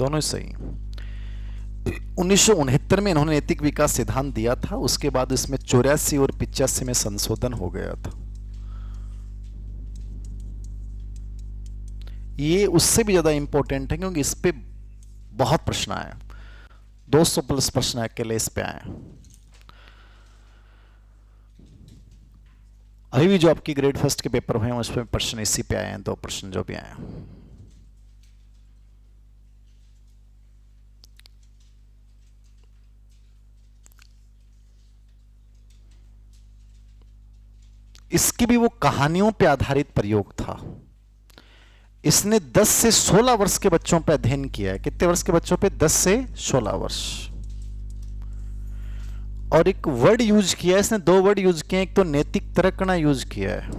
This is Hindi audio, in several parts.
दोनों ही सही। 1969 में इन्होंने नैतिक विकास सिद्धांत दिया था, उसके बाद इसमें 84 और 85 में संशोधन हो गया था। ये उससे भी ज्यादा इंपॉर्टेंट है क्योंकि इस पे बहुत प्रश्न आए, 200 प्लस प्रश्न अकेले इस पे आए। अभी भी जो आपकी ग्रेड फर्स्ट के पेपर हुए हैं उसमें प्रश्न इसी पे आए हैं, 2 प्रश्न जो भी आए हैं। इसकी भी वो कहानियों पे आधारित प्रयोग था। इसने 10 से 16 वर्ष के बच्चों पे अध्ययन किया है। कितने वर्ष के बच्चों पे? 10 से 16 वर्ष। और एक वर्ड यूज किया है इसने, 2 वर्ड यूज किए हैं। एक तो नैतिक तर्कना यूज किया है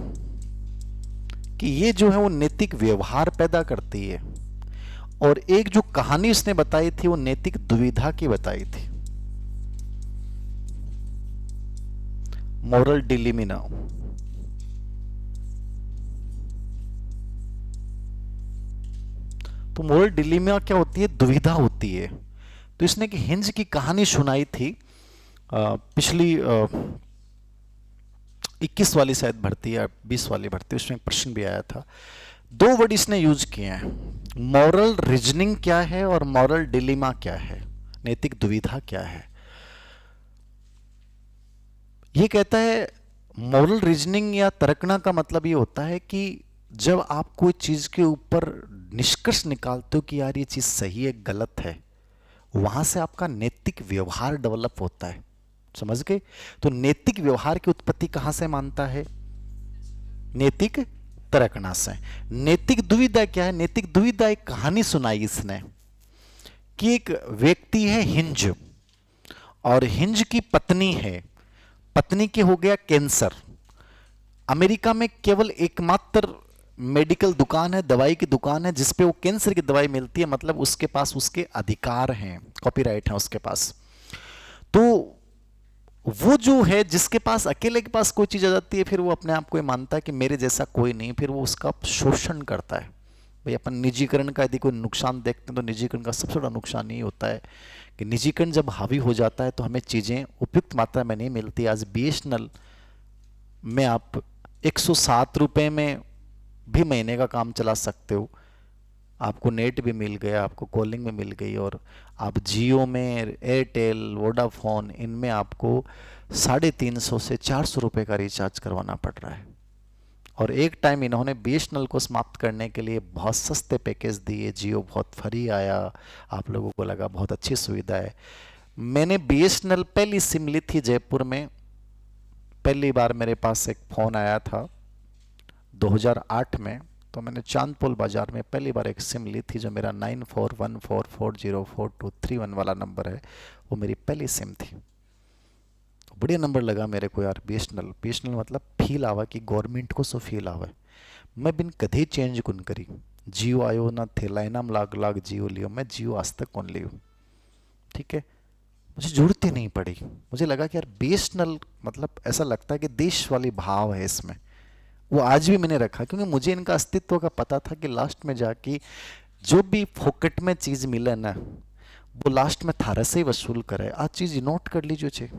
कि ये जो है वो नैतिक व्यवहार पैदा करती है, और एक जो कहानी उसने बताई थी वो नैतिक दुविधा की बताई थी, मोरल डिलीमिना। तो मोरल डिलीमिना क्या होती है? दुविधा होती है। तो इसने कि हिंज की कहानी सुनाई थी, पिछली 21 वाली शायद भर्ती या 20 वाली भर्ती, उसमें प्रश्न भी आया था। 2 वर्ड इसने यूज किए हैं, मॉरल रीजनिंग क्या है और मॉरल डिलीमा क्या है, नैतिक दुविधा क्या है। ये कहता है मॉरल रीजनिंग या तर्कना का मतलब ये होता है कि जब आप कोई चीज के ऊपर निष्कर्ष निकालते हो कि यार ये चीज सही है गलत है, वहां से आपका नैतिक व्यवहार डेवलप होता है। समझ गए? तो नैतिक व्यवहार की उत्पत्ति कहां से मानता है? नैतिक तर्कना से। नैतिक दुविधा क्या है? नैतिक दुविधा एक कहानी सुनाई इसने कि एक व्यक्ति है हिंज, और हिंज की पत्नी है, पत्नी के हो गया कैंसर। अमेरिका में केवल एकमात्र मेडिकल दुकान है, दवाई की दुकान है जिसपे वो कैंसर की दवाई मिलती है, मतलब उसके पास उसके अधिकार हैं, कॉपीराइट है उसके पास। तो वो जो है जिसके पास, अकेले के पास कोई चीज आ जाती है, फिर वो अपने आप को ये मानता है कि मेरे जैसा कोई नहीं, फिर वो उसका शोषण करता है। भाई अपन निजीकरण का यदि कोई नुकसान देखते हैं तो निजीकरण का सबसे बड़ा नुकसान ये होता है कि निजीकरण जब हावी हो जाता है तो हमें चीजें उपयुक्त मात्रा में नहीं मिलती। आज बीएसएनएल में आप 107 रुपए में भी महीने का काम चला सकते हो, आपको नेट भी मिल गया, आपको कॉलिंग भी मिल गई, और आप जियो में, एयरटेल, वोडाफोन, इनमें आपको 350 से 400 रुपए का रिचार्ज करवाना पड़ रहा है। और एक टाइम इन्होंने बीएसएनएल को समाप्त करने के लिए बहुत सस्ते पैकेज दिए, जियो बहुत फ्री आया, आप लोगों को लगा बहुत अच्छी सुविधा है। मैंने बीएसएनएल पहली सिम ली थी जयपुर में, पहली बार मेरे पास एक फ़ोन आया था 2008 में, तो मैंने चांदपोल बाजार में पहली बार एक सिम ली थी जो मेरा 9414404231 वाला नंबर है, वो मेरी पहली सिम थी। बढ़िया नंबर लगा मेरे को यार, बीएसएनएल मतलब फील आवा कि गवर्नमेंट को सो फील आवे। मैं बिन कभी चेंज कुन करी, जियो आयो ना थे लाइनाम लाग लाग जियो लियो, मैं जियो आज तक कौन लियो, ठीक है, मुझे जरूरत ही नहीं पड़ी। मुझे लगा कि यार बीएसएनएल मतलब ऐसा लगता है कि देश वाली भाव है इसमें, वो आज भी मैंने रखा क्योंकि मुझे इनका अस्तित्व का पता था कि लास्ट में जाके जो भी फोकट में चीज मिले ना वो लास्ट में थारे से ही वसूल करे। आज चीज नोट कर लीजिए छे,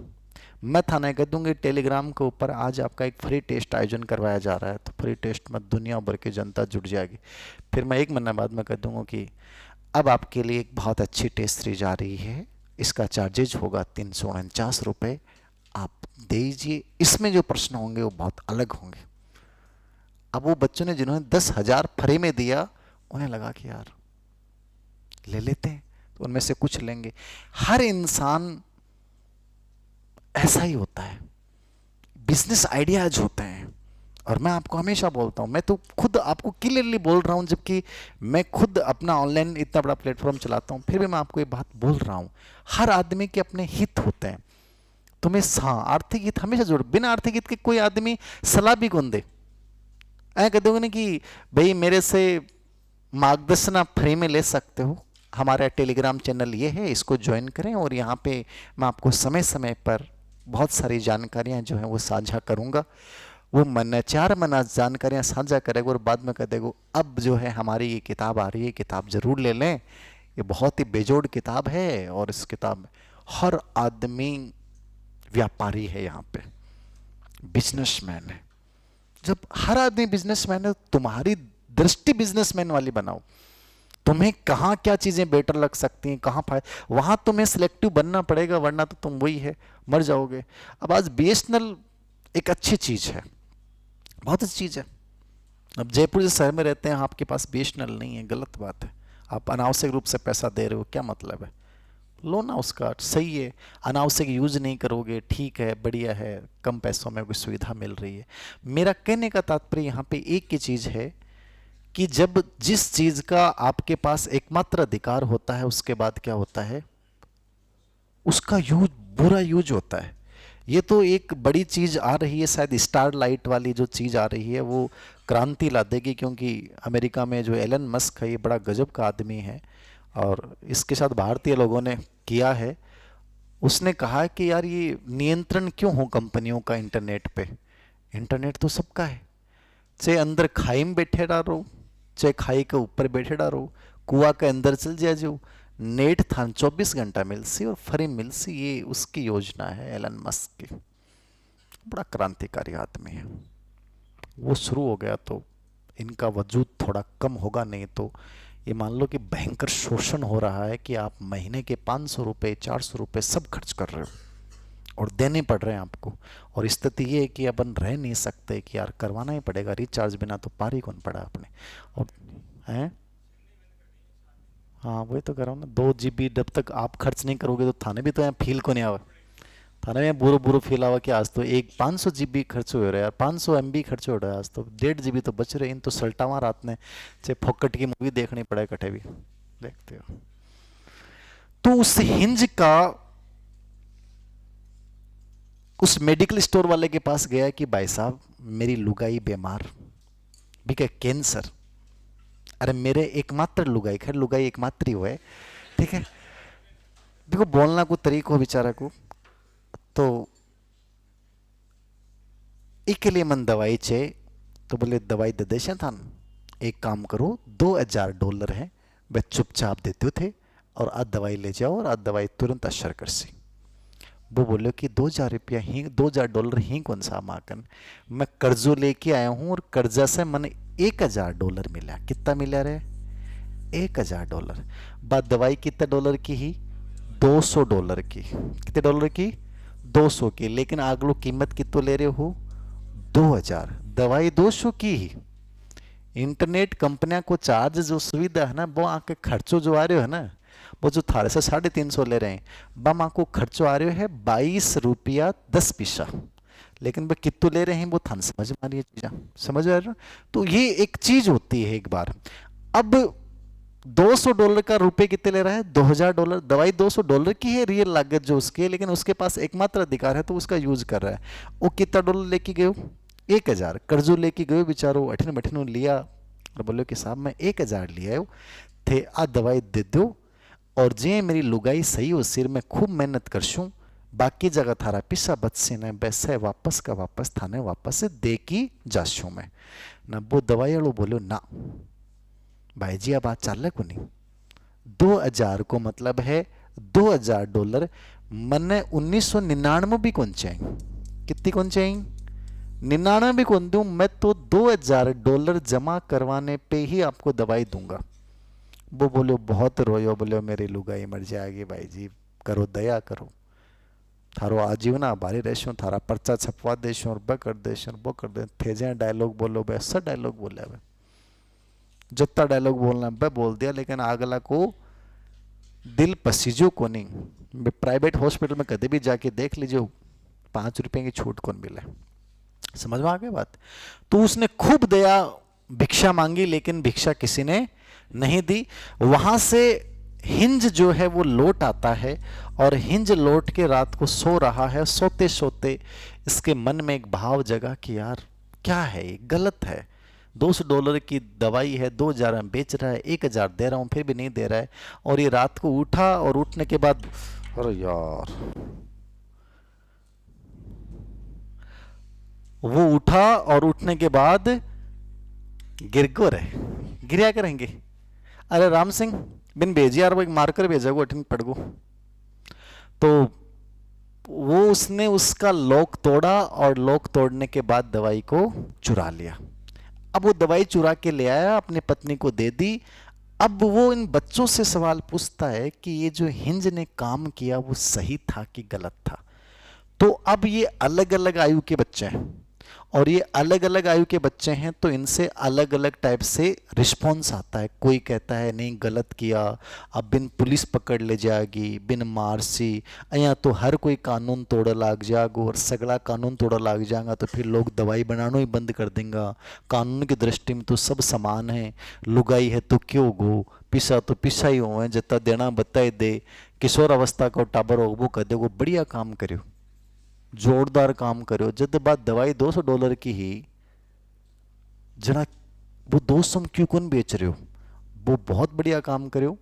मैं थाने कह दूंगी टेलीग्राम के ऊपर आज आपका एक फ्री टेस्ट आयोजन करवाया जा रहा है, तो फ्री टेस्ट में दुनिया भर की जनता जुट जाएगी। फिर मैं 1 महीने बाद में कह दूंगा कि अब आपके लिए एक बहुत अच्छी टेस्ट सीरीज आ रही है, इसका चार्जेज होगा 349 रुपये, आप दे दीजिए, इसमें जो प्रश्न होंगे वो बहुत अलग होंगे। अब वो बच्चों ने जिन्होंने 10,000 फ्री में दिया उन्हें लगा कि यार ले लेते हैं, तो उनमें से कुछ लेंगे। हर इंसान ऐसा ही होता है, बिजनेस आइडियाज होते हैं। और मैं आपको हमेशा बोलता हूं, मैं तो खुद आपको क्लियरली बोल रहा हूं, जबकि मैं खुद अपना ऑनलाइन इतना बड़ा प्लेटफॉर्म चलाता हूं, फिर भी मैं आपको ये बात बोल रहा हूं, हर आदमी के अपने हित होते हैं। तुम्हें हाँ आर्थिक हित हमेशा जोड़, बिना आर्थिक हित के कोई आदमी सलाह भी कौन दे। ऐ कह दोगे ना कि भाई मेरे से मार्गदर्शन आप फ्री में ले सकते हो, हमारा टेलीग्राम चैनल ये है, इसको ज्वाइन करें, और यहाँ पे मैं आपको समय समय पर बहुत सारी जानकारियाँ जो हैं वो साझा करूँगा। वो मन 4 मना जानकारियाँ साझा करेगा और बाद में कह देगा अब जो है हमारी ये किताब आ रही है, किताब जरूर ले लें, ये बहुत ही बेजोड़ किताब है, और इस किताब में हर आदमी व्यापारी है, यहाँ पे बिजनेसमैन है। जब हर आदमी बिजनेसमैन है, तुम्हारी दृष्टि बिजनेसमैन वाली बनाओ। तुम्हें कहाँ क्या चीजें बेटर लग सकती हैं, कहाँ फायदा, वहां तुम्हें सिलेक्टिव बनना पड़ेगा, वरना तो तुम वही है, मर जाओगे। अब आज बीएसएनएल एक अच्छी चीज है, बहुत अच्छी चीज है। अब जयपुर जैसे शहर में रहते हैं, आपके पास बीएसएनएल नहीं है, गलत बात है। आप अनावश्यक रूप से पैसा दे रहे हो, क्या मतलब है? लो ना उसका, सही है। अनावश्यक यूज नहीं करोगे, ठीक है, बढ़िया है, कम पैसों में कोई सुविधा मिल रही है। मेरा कहने का तात्पर्य यहाँ पे एक ही चीज है कि जब जिस चीज का आपके पास एकमात्र अधिकार होता है, उसके बाद क्या होता है, उसका यूज, बुरा यूज होता है। ये तो एक बड़ी चीज आ रही है, शायद स्टार लाइट वाली जो चीज आ रही है वो क्रांति ला देगी, क्योंकि अमेरिका में जो एलन मस्क है, ये बड़ा गजब का आदमी है, और इसके साथ भारतीय लोगों ने किया है। उसने कहा कि यार ये नियंत्रण क्यों हो कंपनियों का इंटरनेट पे, इंटरनेट तो सबका है, चाहे अंदर खाई में बैठे डालो, चाहे खाई के ऊपर बैठे डालो, कुआ के अंदर चल जाए, जो नेट था 24 घंटा मिलसी और फ्री मिलसी, ये उसकी योजना है एलन मस्क की। बड़ा क्रांतिकारी आदमी है। वो शुरू हो गया तो इनका वजूद थोड़ा कम होगा, नहीं तो ये मान लो कि भयंकर शोषण हो रहा है कि आप महीने के 500 रुपये 400 रुपये सब खर्च कर रहे हो और देने पड़ रहे हैं आपको। और स्थिति ये है कि अपन रह नहीं सकते कि यार करवाना ही पड़ेगा रिचार्ज, बिना तो पार ही कौन पड़ा अपने। और हैं, हाँ वही तो कर रहा हूँ ना, 2 GB जब तक आप खर्च नहीं करोगे तो थाने भी तो यहाँ फील को नहीं आवा, थाने में बुरो बुरो फील आवा कि आज तो एक 500 GB खर्च हो रहा है यार, 500 MB खर्च हो रहा है, आज तो 1.5 GB तो बच रहे, इन तो सल्टावा रात ने चाहे फोकट की मूवी देखनी पड़े, कटे भी देखते हो। तो उस हिंज का उस मेडिकल स्टोर वाले के पास गया कि भाई साहब मेरी लुगाई बीमार भी, क्या कैंसर, अरे मेरे एकमात्र लुगाई, खैर लुगाई एकमात्र ही हुए, ठीक है, देखो बोलना को तरीक हो बेचारा को, तो एक लिए मन दवाई चाहिए, तो बोले दवाई दे दे थान, एक काम करो $2000 है, वह चुपचाप देते थे, और आज दवाई ले जाओ और आज दवाई तुरंत असर कर सी। वो बोले कि $2000 ही, $2000 ही कौन सा माकन, मैं कर्जो लेके आया हूं और कर्जा से मन $1000 मिला। कितना मिला रे? $1000। बात दवाई कितने डॉलर की ही? $200 की। कितने डॉलर की? 200 की। लेकिन आग लो कीमत कितो ले रहे हो? 2000। दवाई 200 की ही। इंटरनेट कंपनियां को चार्ज जो सुविधा है ना, वो आके खर्चो जो आ रहे हो ना, वो जो थारे से 350 ले रहे हैं, बम आपको खर्चो आ रहे है $22.10। लेकिन वो कितो ले रहे हैं वो थान समझ में आ रही है चीज़, समझ आ रही है? तो ये एक चीज होती है एक बार। अब $200 का रुपए कितने ले रहा है? $2000। दवाई $200 की है रियल लागत जो उसकी है, लेकिन उसके पास एकमात्र अधिकार है तो उसका यूज कर रहा है। वो कितना डॉलर लेके गए? 1000। कर्जो लेके गए बेचारो, अठन बठन लिया और बोलो कि साहब मैं 1000 लिया थे, आ दवाई दे दो, और जे मेरी लुगाई सही हो सिर में खूब मेहनत करशूँ, बाकी जगह थारा पिसा बचसे न वैसे वापस का वापस थाने वापस से दे की जाशू मैं ना। वो दवाई वालों बोलो ना भाई जी, अब बात चाल को नहीं, 2000 को मतलब है $2000। मैंने 1999 भी कौन चाहिए, कितनी कौन चाहिए? 99 भी कौन दूं मैं, तो $2000 जमा करवाने पे ही आपको दवाई दूंगा। वो बोलो बहुत रोयो, बोलो मेरी लुगाई मर जाएगी, भाई जी करो दया करो, थारो आजीवना भारी रहशो, थारा पर्चा छपवा देशो और ब कर देशो वो कर दे थे जे डायलॉग बोलो बे, ऐसा डायलॉग बोले अब जितना डायलॉग बोलना बे बोल दिया, लेकिन अगला को दिल पसीजो को नहीं। प्राइवेट हॉस्पिटल में कभी भी जाके देख लीजिए, ₹5 की छूट कौन मिले, समझ में आ गई बात? तो उसने खूब दया भिक्षा मांगी, लेकिन भिक्षा किसी ने नहीं दी। वहां से हिंज जो है वो लौट आता है, और हिंज लौट के रात को सो रहा है। सोते सोते इसके मन में एक भाव जगा कि यार क्या है ये, गलत है। $200 की दवाई है, 2000 में बेच रहा है, 1000 दे रहा हूं फिर भी नहीं दे रहा है। और ये रात को उठा, और उठने के बाद अरे यार, वो उठा और उठने के बाद गिर को रहे, गिरा करेंगे। अरे राम सिंह बिन भेजी यार, वो एक मार्कर भेजा को अटेंड पड़ गो। तो वो उसने उसका लॉक तोड़ा और लॉक तोड़ने के बाद दवाई को चुरा लिया। अब वो दवाई चुरा के ले आया, अपनी पत्नी को दे दी। अब वो इन बच्चों से सवाल पूछता है कि ये जो हिंज ने काम किया वो सही था कि गलत था। तो अब ये अलग अलग आयु के बच्चे हैं और ये अलग अलग आयु के बच्चे हैं, तो इनसे अलग अलग टाइप से रिस्पॉन्स आता है। कोई कहता है नहीं गलत किया, अब बिन पुलिस पकड़ ले जाएगी, बिन मारसी, यहाँ तो हर कोई कानून तोड़ लाग जाएगा और सगला कानून तोड़ लाग जाएगा तो फिर लोग दवाई बनाना ही बंद कर देंगे। कानून की दृष्टि में तो सब समान है, लुगाई है तो क्यों गो, पिसा तो पिसा ही हो, जितना देना बताए दे। किशोर अवस्था का टाबर हो वो कह दे बढ़िया काम करो, जोरदार काम करो। जब बात दवाई $200 की ही, जना वो 200 में क्यों कौन बेच रहे हो, वो बहुत बढ़िया काम करो।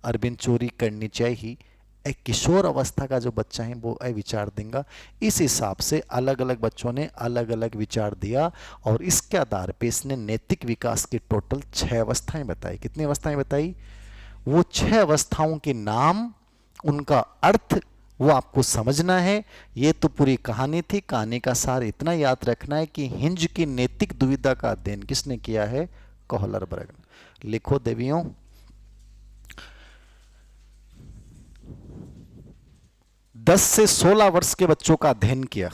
अरविंद चोरी करनी चाहिए। एक किशोर अवस्था का जो बच्चा है वो विचार देगा। इस हिसाब से अलग अलग बच्चों ने अलग अलग विचार दिया और इसके आधार पे इसने नैतिक विकास की टोटल 6 अवस्थाएं बताई। कितनी अवस्थाएं बताई? वो 6 अवस्थाओं के नाम, उनका अर्थ वो आपको समझना है। ये तो पूरी कहानी थी। कहानी का सार इतना याद रखना है कि हिंज की नैतिक दुविधा का अध्ययन किसने किया है? कोहलरबर्ग ने। लिखो देवियों, 10 से 16 वर्ष के बच्चों का अध्ययन किया।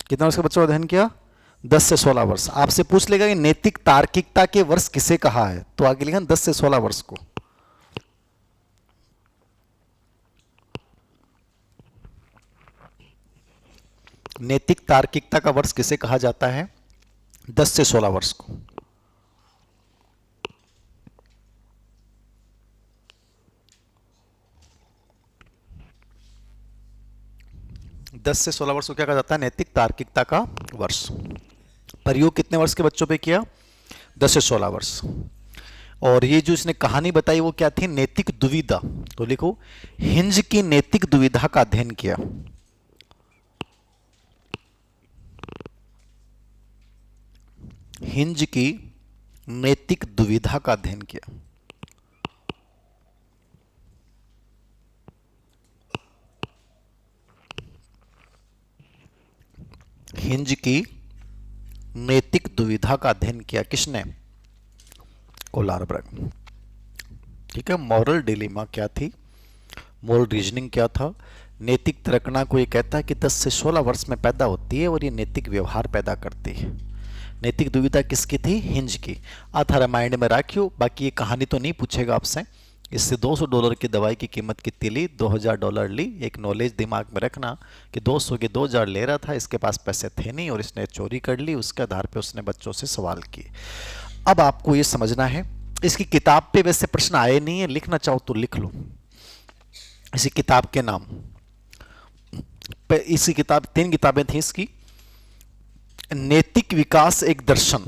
कितना वर्ष के बच्चों का अध्ययन किया? 10 से 16 वर्ष। आपसे पूछ लेगा कि नैतिक तार्किकता के वर्ष किसे कहा है, तो आगे लिखा 10 से 16 वर्ष को। नैतिक तार्किकता का वर्ष किसे कहा जाता है? 10 से 16 वर्ष को। दस से 16 वर्ष को क्या कहा जाता है? नैतिक तार्किकता का वर्ष। प्रयोग कितने वर्ष के बच्चों पे किया? 10 से 16 वर्ष। और ये जो इसने कहानी बताई वो क्या थी? नैतिक दुविधा। तो लिखो, हिंज की नैतिक दुविधा का अध्ययन किया। हिंज की नैतिक दुविधा का अध्ययन किया। हिंज की नैतिक दुविधा का अध्ययन किया किसने? कोहलरबर्ग। ठीक है। मॉरल डिलेमा क्या थी, मॉरल रीजनिंग क्या था? नैतिक तर्कना को ये कहता है कि 10 से 16 वर्ष में पैदा होती है और ये नैतिक व्यवहार पैदा करती है। नैतिक दुविधा किसकी थी? हिंज की। आधार माइंड में रखियो। बाकी ये कहानी तो नहीं पूछेगा आपसे। इससे $200 की दवाई की कीमत कितनी ली? $2000 ली। एक नॉलेज दिमाग में रखना कि 200 के 2000 ले रहा था, इसके पास पैसे थे नहीं और इसने चोरी कर ली। उसके आधार पे उसने बच्चों से सवाल किए। अब आपको ये समझना है, इसकी किताब पे वैसे प्रश्न आए नहीं है, लिखना चाहो तो लिख लो इसी किताब के नाम। इसी किताब, 3 किताबें थी इसकी। नैतिक विकास एक दर्शन,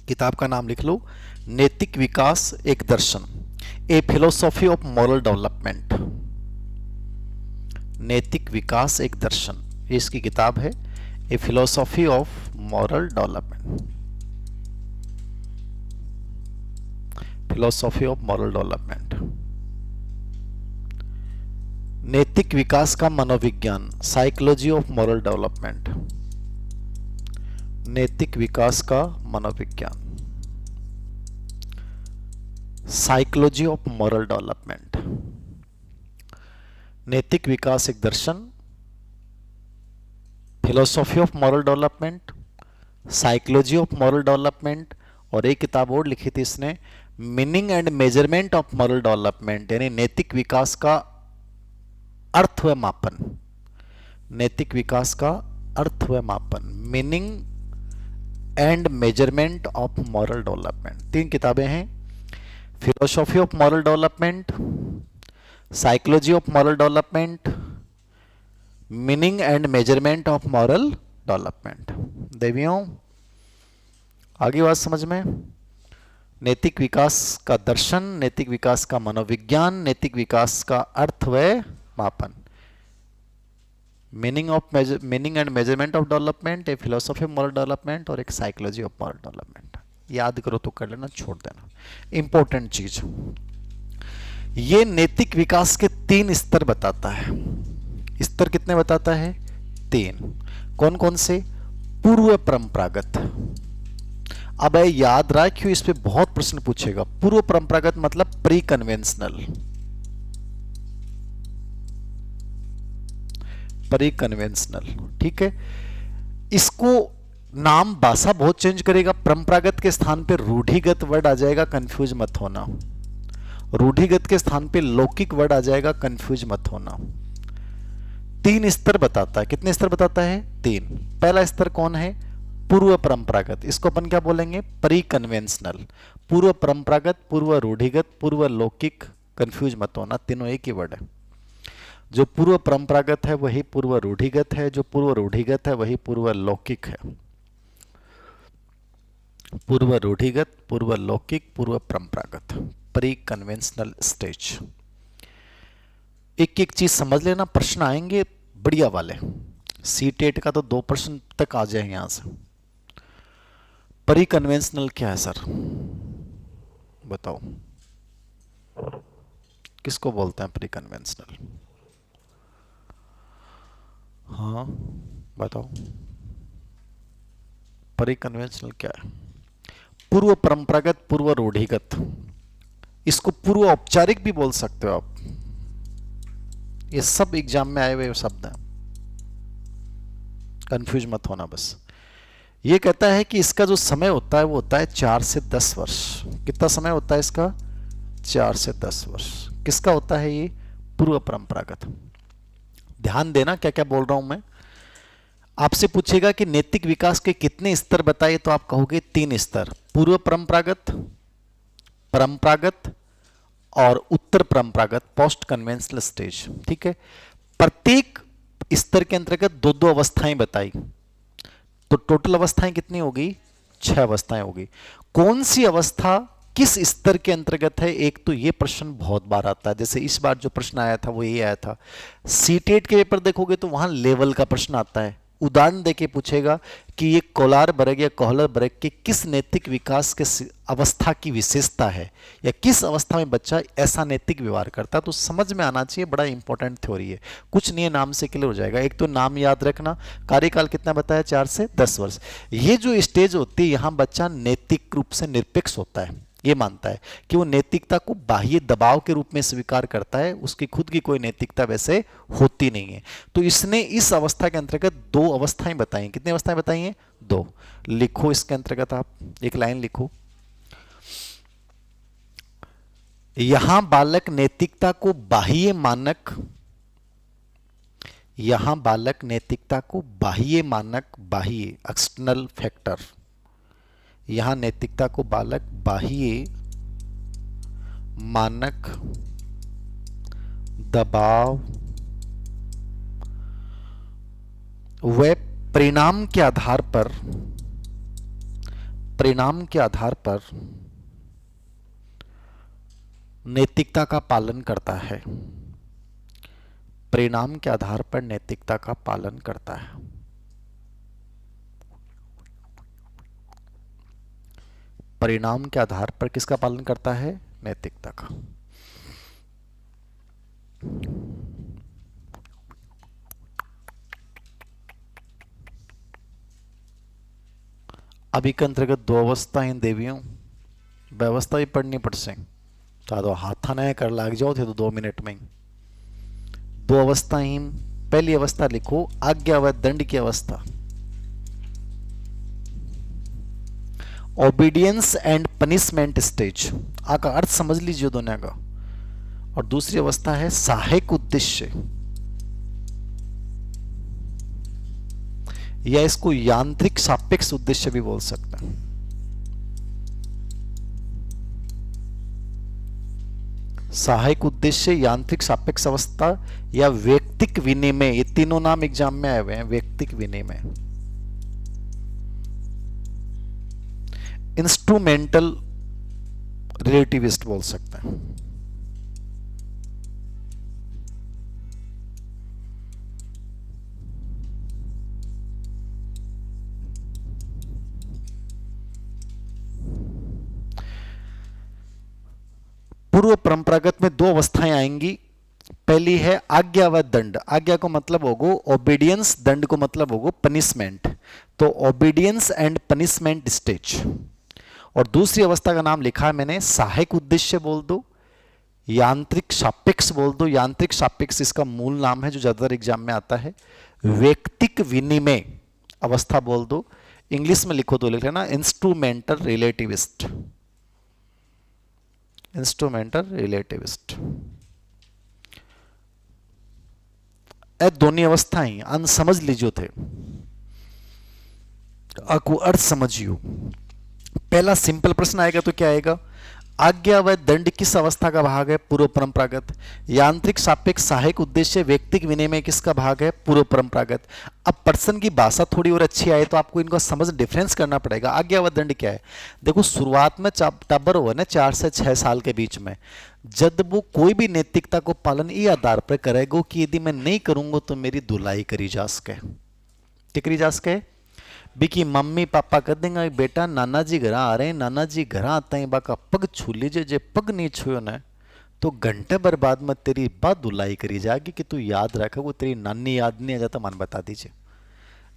किताब का नाम लिख लो, नैतिक विकास एक दर्शन, a philosophy of moral development. नैतिक विकास एक दर्शन, ये इसकी किताब है, a philosophy of moral development. Philosophy of moral development. नैतिक विकास का मनोविज्ञान, साइकोलॉजी ऑफ मॉरल डेवलपमेंट। नैतिक विकास का मनोविज्ञान, साइकोलॉजी ऑफ मॉरल डेवलपमेंट। नैतिक विकास एक दर्शन, philosophy of moral development, psychology of moral development. और एक किताब और लिखी थी इसने, meaning and measurement of moral development, यानी नैतिक विकास का अर्थ व मापन। नैतिक विकास का अर्थ व मापन, meaning and measurement of moral development. 3 किताबें हैं, philosophy of moral development, psychology of moral development, meaning and measurement of moral development. देवियों, आगे बात समझ में? नैतिक विकास का दर्शन, नैतिक विकास का मनोविज्ञान, नैतिक विकास का अर्थ व मापन, meaning and measurement of development, A philosophy of moral development और एक साइकोलॉजी ऑफ मॉरल डेवलपमेंट। याद करो तो कर लेना, छोड़ देना। इंपॉर्टेंट चीज, ये नैतिक विकास के 3 स्तर बताता है। स्तर कितने बताता है? 3। कौन कौन से? पूर्व परंपरागत। अब याद रखियो, इस पे बहुत प्रश्न पूछेगा। पूर्व परंपरागत मतलब प्री कन्वेंशनल, प्री कन्वेंशनल, ठीक है। इसको नाम भाषा बहुत चेंज करेगा। परंपरागत के स्थान पे रूढ़िगत वर्ड आ जाएगा, कंफ्यूज मत होना। रूढ़िगत के स्थान पे लौकिक वर्ड आ जाएगा, कंफ्यूज मत होना। 3 स्तर बताता है। कितने स्तर बताता है? 3। पहला स्तर कौन है? पूर्व परंपरागत। इसको अपन क्या बोलेंगे? Pre conventional. पूर्व परंपरागत, पूर्व रूढ़िगत, पूर्व लौकिक, कंफ्यूज मत होना, तीनों एक ही वर्ड है। जो पूर्व परंपरागत है वही पूर्व रूढ़िगत है, जो पूर्व रूढ़िगत है वही पूर्व लौकिक है। पूर्व रूढ़िगत, पूर्व लौकिक, पूर्व परंपरागत, प्री कन्वेंशनल स्टेज। एक एक चीज समझ लेना, प्रश्न आएंगे बढ़िया वाले। सीटेट का तो 2 प्रश्न तक आ जाए यहां से। प्री कन्वेंशनल क्या है सर? बताओ, किसको बोलते हैं प्री कन्वेंशनल? हाँ बताओ, प्री कन्वेंशनल क्या है? पूर्व परंपरागत, पूर्व रूढ़िगत। इसको पूर्व औपचारिक भी बोल सकते हो आप। ये सब एग्जाम में आए हुए शब्द हैं, कंफ्यूज मत होना बस। ये कहता है कि इसका जो समय होता है वो होता है 4 से 10 वर्ष। कितना समय होता है इसका? 4 से 10 वर्ष। किसका होता है ये? पूर्व परंपरागत। ध्यान देना क्या क्या बोल रहा हूं मैं। आपसे पूछेगा कि नैतिक विकास के कितने स्तर बताइए, तो आप कहोगे 3 स्तर। पूर्व परंपरागत, परंपरागत और उत्तर परंपरागत, पोस्ट कन्वेंशनल स्टेज, ठीक है। प्रत्येक स्तर के अंतर्गत 2-2 अवस्थाएं बताई, तो टोटल अवस्थाएं कितनी होगी? 6 अवस्थाएं होगी। कौन सी अवस्था किस स्तर के अंतर्गत है? एक तो ये प्रश्न बहुत बार आता है, जैसे इस बार जो प्रश्न आया था वो ये आया था। सीटेट के पेपर देखोगे तो वहां लेवल का प्रश्न आता है। उदाहरण देके पूछेगा कि ये कोलार वर्ग या कोहलर वर्ग के किस नैतिक विकास के अवस्था की विशेषता है, या किस अवस्था में बच्चा ऐसा नैतिक व्यवहार करता है, तो समझ में आना चाहिए। बड़ा इंपॉर्टेंट थ्योरी है, कुछ नहीं है, नाम से क्लियर हो जाएगा। एक तो नाम याद रखना, कार्यकाल कितना बताया? 4 से 10 वर्ष। ये जो स्टेज होती है यहां बच्चा नैतिक रूप से निरपेक्ष होता है। ये मानता है कि वो नैतिकता को बाह्य दबाव के रूप में स्वीकार करता है, उसकी खुद की कोई नैतिकता वैसे होती नहीं है। तो इसने इस अवस्था के अंतर्गत 2 अवस्थाएं बताई। कितनी अवस्थाएं बताई हैं? 2। लिखो इसके अंतर्गत, आप एक लाइन लिखो। यहां बालक नैतिकता को बाह्य मानक, यहां बालक नैतिकता को बाह्य मानक, बाह्य एक्सटर्नल फैक्टर, यहां नैतिकता को बालक बाह्य मानक, दबाव व परिणाम के आधार पर, परिणाम के आधार पर नैतिकता का पालन करता है। परिणाम के आधार पर नैतिकता का पालन करता है। परिणाम के आधार पर किसका पालन करता है? नैतिकता का। अभी के अंतर्गत 2 अवस्थाएं देवियों, व्यवस्था भी पढ़नी पड़ से तो हाथा न कर लाग जाओ थे तो 2 मिनट में ही 2 अवस्थाएं। पहली अवस्था लिखो, आज्ञा व दंड की अवस्था, ओबीडियंस एंड पनिशमेंट स्टेज। आका अर्थ समझ लीजिए दोनों का। और दूसरी अवस्था है सहायक उद्देश्य, या इसको यांत्रिक सापेक्ष उद्देश्य भी बोल सकते हैं। सहायक उद्देश्य, यांत्रिक सापेक्ष अवस्था या व्यक्तिक विनिमय, ये तीनों नाम एग्जाम में आए हुए हैं। व्यक्तिक विनिमय, इंस्ट्रूमेंटल रिलेटिविस्ट बोल सकते हैं। पूर्व परंपरागत में दो अवस्थाएं आएंगी। पहली है आज्ञा व दंड। आज्ञा को मतलब होगो ओबीडियंस, दंड को मतलब होगो पनिशमेंट। तो ओबीडियंस एंड पनिशमेंट स्टेज। और दूसरी अवस्था का नाम लिखा है मैंने, सहायक उद्देश्य बोल दो, यांत्रिक सापेक्ष बोल दो। यांत्रिक सापेक्ष इसका मूल नाम है जो ज्यादातर एग्जाम में आता है। व्यक्तिक विनिमय अवस्था बोल दो, इंग्लिश में लिखो तो लिख लेना इंस्ट्रूमेंटल रिलेटिविस्ट। इंस्ट्रूमेंटल रिलेटिविस्ट। ए दोनों अवस्थाएं अन समझ लीजिए थे, आपको अर्थ समझियो। पहला सिंपल प्रश्न आएगा तो क्या आएगा, आज्ञा व दंड किस अवस्था का भाग है, पूर्व परंपरागत। यांत्रिक सापेक्ष सहायक उद्देश्य व्यक्तिक विनिमय किसका भाग है, पूर्व परंपरागत। अब पर्सन की भाषा थोड़ी और अच्छी आए तो आपको इनको समझ डिफरेंस करना पड़ेगा। आज्ञा व दंड क्या है, देखो शुरुआत में टब्बर हुआ ना 4 से 6 साल के बीच में, जब वो कोई भी नैतिकता को पालन ये आधार पर करेगा कि यदि मैं नहीं करूंगा तो मेरी धुलाई करी जा सके। क्या करी जा सके, बिकी मम्मी पापा कह देंगे बेटा नाना जी घर आ रहे हैं, नाना जी घर आते हैं बाका पग छू लीजिए, जे पग नहीं छुयो ना तो घंटे भर बाद में तेरी बात धुलाई करी जाएगी कि तू याद रखे, वो तेरी नानी याद नहीं आ जाता, मन बता दीजिए।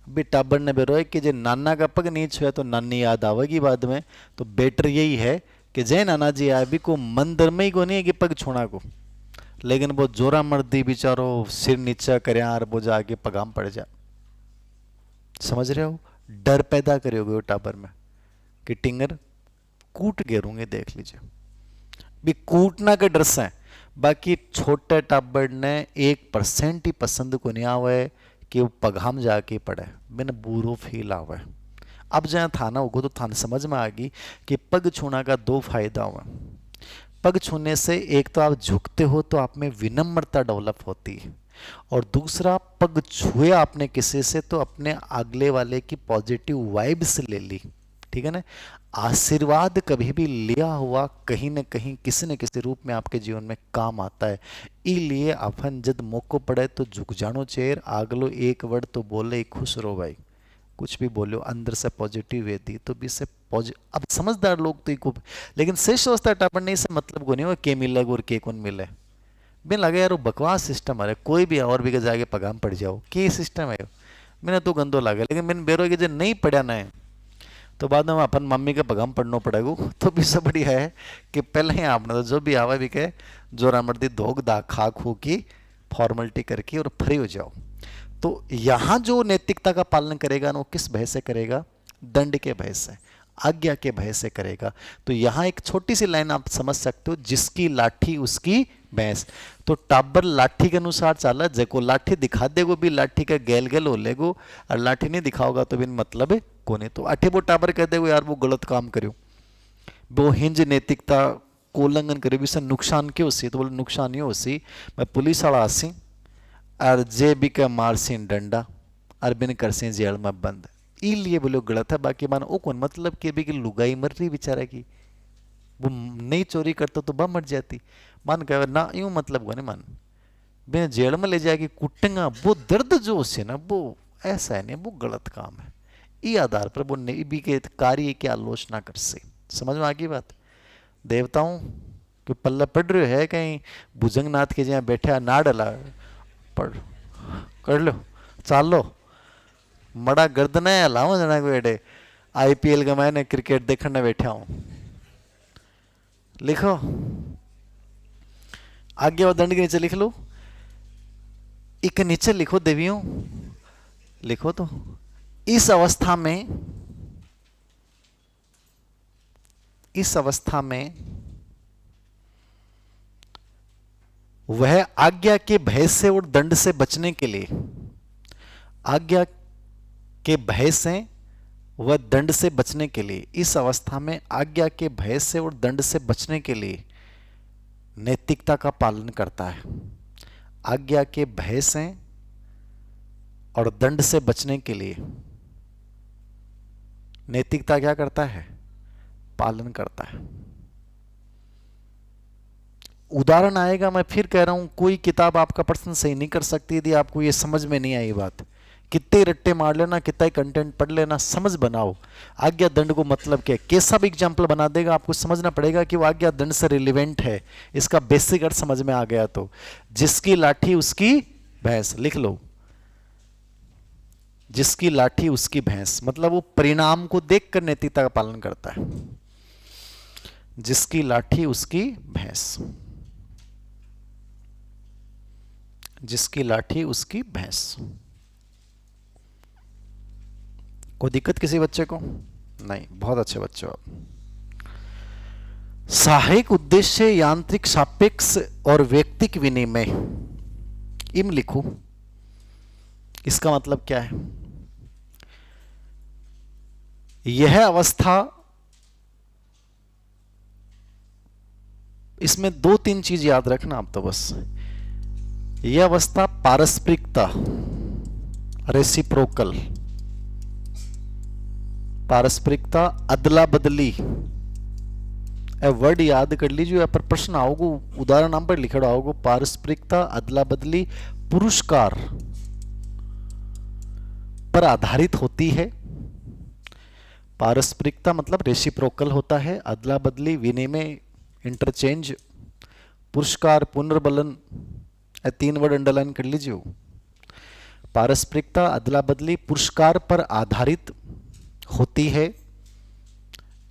अभी टाबर ने बेरोए कि जे नाना का पग नहीं छुआ तो नानी याद आवेगी बाद में। तो बेटर यही है कि जय नाना जी आए भी को मंदिर में ही को नहीं है कि पग छोड़ा को, लेकिन वो जोरा मर्दी बेचारो सिर नीचा करे और वो जाके पगाम पड़ जा। समझ रहे हो, डर पैदा करोगे टाबर में कि टिंगर कूट गिरूंगे, देख लीजिए भी कूटना के डर से। बाकी छोटे टाबर ने 1% ही पसंद को नहीं आवे कि वो पगाम जाके पड़े, मैंने बुरो फील आवे। अब जहाँ थाना होगा तो थाना समझ में आ गई कि पग छूना का 2 फायदा हुआ। पग छूने से एक तो आप झुकते हो तो आप में विनम्रता डेवलप होती है, और दूसरा पग छुए आपने किसी से तो अपने अगले वाले की पॉजिटिव वाइब्स ले ली, ठीक है ना। आशीर्वाद कभी भी लिया हुआ कहीं ना कहीं किसी न किसी रूप में आपके जीवन में काम आता है। इसलिए अपन जब मौको पड़े तो झुक जानो चेर, आगलो एक वर्ड तो बोले ही खुश रहो भाई, कुछ भी बोलो अंदर से पॉजिटिव वेदी तो भी से अब समझदार लोग तो ही खूब, लेकिन शेष अवस्था टापन नहीं से मतलब को नहीं हो के मिले और के कौन मिले। बिन लगे यार वो बकवास सिस्टम है, कोई भी और भी जाके पगाम पड़ जाओ के सिस्टम है, मैंने तो गंदो लगे। लेकिन मैंने बेरो के जो नहीं पढ़ा ना है तो बाद में अपन मम्मी के पगाम पढ़ना पड़ेगा। तो भी सब बढ़िया है कि पहले ही आपने तो जो भी आवा भी कहे जोरा मर्दी धोख दा खा खू की फॉर्मेलिटी करके और फ्री हो जाओ। तो यहां जो नैतिकता का पालन करेगा ना वो किस भय से करेगा, दंड के भय से, आज्ञा के भय से करेगा। तो यहां एक छोटी सी लाइन आप समझ सकते हो, जिसकी लाठी उसकी भैंस। तो टाबर लाठी के अनुसार चाला, जको लाठी दिखा देगो भी लाठी का गैल गैल हो लेगो, और लाठी नहीं दिखाओगा तो बिन मतलब कोने। तो अठे वो टाबर कह देगो यार वो गलत काम करो, वो हिंज नैतिकता को उल्लंघन करे भी से नुकसान क्यों सी, तो बोले नुकसान ये हो सी मैं पुलिस वाला आसी और जे भी का मारसी डंडा और बिन करसी जेल में बंद, इसलिए बोलो गलत है। बाकी मान ओ कौन मतलब कि भी कि लुगाई मर रही बेचारा की, वो नहीं चोरी करता तो बा मर जाती, मान कह ना यूं मतलब को नहीं मान बिना जेल में ले जाके कुटेंगा, वो दर्द जो उससे ना वो ऐसा है नहीं, वो गलत काम है। ई आधार पर वो भी के कार्य की आलोचना कर से। समझ में आ गई बात। देवताओं के पल्ला पड़ रहे है कहीं भुजंगनाथ के जहाँ बैठे ना डला पढ़ कर लो चाल लो मड़ा गर्दन है लाओ जना को एडे IPL का मैंने क्रिकेट देखने बैठा हूं। लिखो आज्ञा व दंड के नीचे लिख लो, एक नीचे लिखो देवियों, लिखो तो इस अवस्था में वह आज्ञा के भय से और दंड से बचने के लिए, आज्ञा के भय से वह दंड से बचने के लिए, इस अवस्था में आज्ञा के भय से और दंड से बचने के लिए नैतिकता का पालन करता है। आज्ञा के भय से और दंड से बचने के लिए नैतिकता क्या करता है, पालन करता है। उदाहरण आएगा, मैं फिर कह रहा हूं कोई किताब आपका प्रश्न सही नहीं कर सकती यदि आपको ये समझ में नहीं आई बात कितने ही रट्टे मार लेना, कितना ही कंटेंट पढ़ लेना, समझ बनाओ आज्ञा दंड को मतलब क्या है। कैसा भी एग्जाम्पल बना देगा आपको समझना पड़ेगा कि वो आज्ञा दंड से रिलेवेंट है, इसका बेसिक अर्थ समझ में आ गया तो। जिसकी लाठी उसकी भैंस, लिख लो, जिसकी लाठी उसकी भैंस, मतलब वो परिणाम को देखकर नैतिकता का पालन करता है। जिसकी लाठी उसकी भैंस, जिसकी लाठी उसकी भैंस। कोई दिक्कत किसी बच्चे को? नहीं, बहुत अच्छे बच्चे हो आप। सहायक उद्देश्य यांत्रिक सापेक्ष और व्यक्तिक विनिमय, इम लिखो। इसका मतलब क्या है? यह अवस्था, इसमें दो तीन चीज याद रखना आप तो बस। यह अवस्था पारस्परिकता, रेसिप्रोकल, पारस्परिकता, अदला बदली, वर्ड याद कर लीजिए। यहाँ पर प्रश्न आओगे, उदाहरण नाम पर लिखा आओगे, पारस्परिकता, अदला बदली, पुरस्कार पर आधारित होती है। पारस्परिकता मतलब रेसिप्रोकल होता है, अदला बदली विनिमय इंटरचेंज, पुरस्कार पुनर्बलन, तीन वर्ड अंडरलाइन कर लीजिए। पारस्परिकता, अदला बदली, पुरस्कार पर आधारित होती है।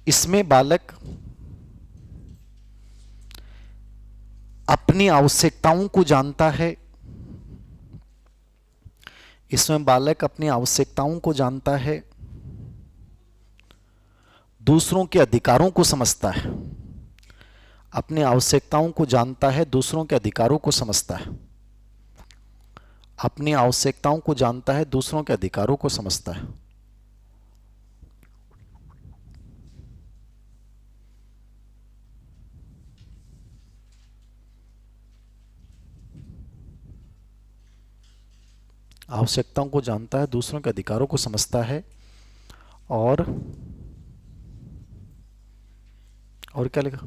इसमें बालक अपनी आवश्यकताओं को जानता है, इसमें बालक अपनी आवश्यकताओं को जानता है, दूसरों के अधिकारों को समझता है। अपनी आवश्यकताओं को जानता है, दूसरों के अधिकारों को समझता है। अपनी आवश्यकताओं को जानता है, दूसरों के अधिकारों को समझता है। आवश्यकताओं को जानता है, दूसरों के अधिकारों को समझता है, और क्या लिखा?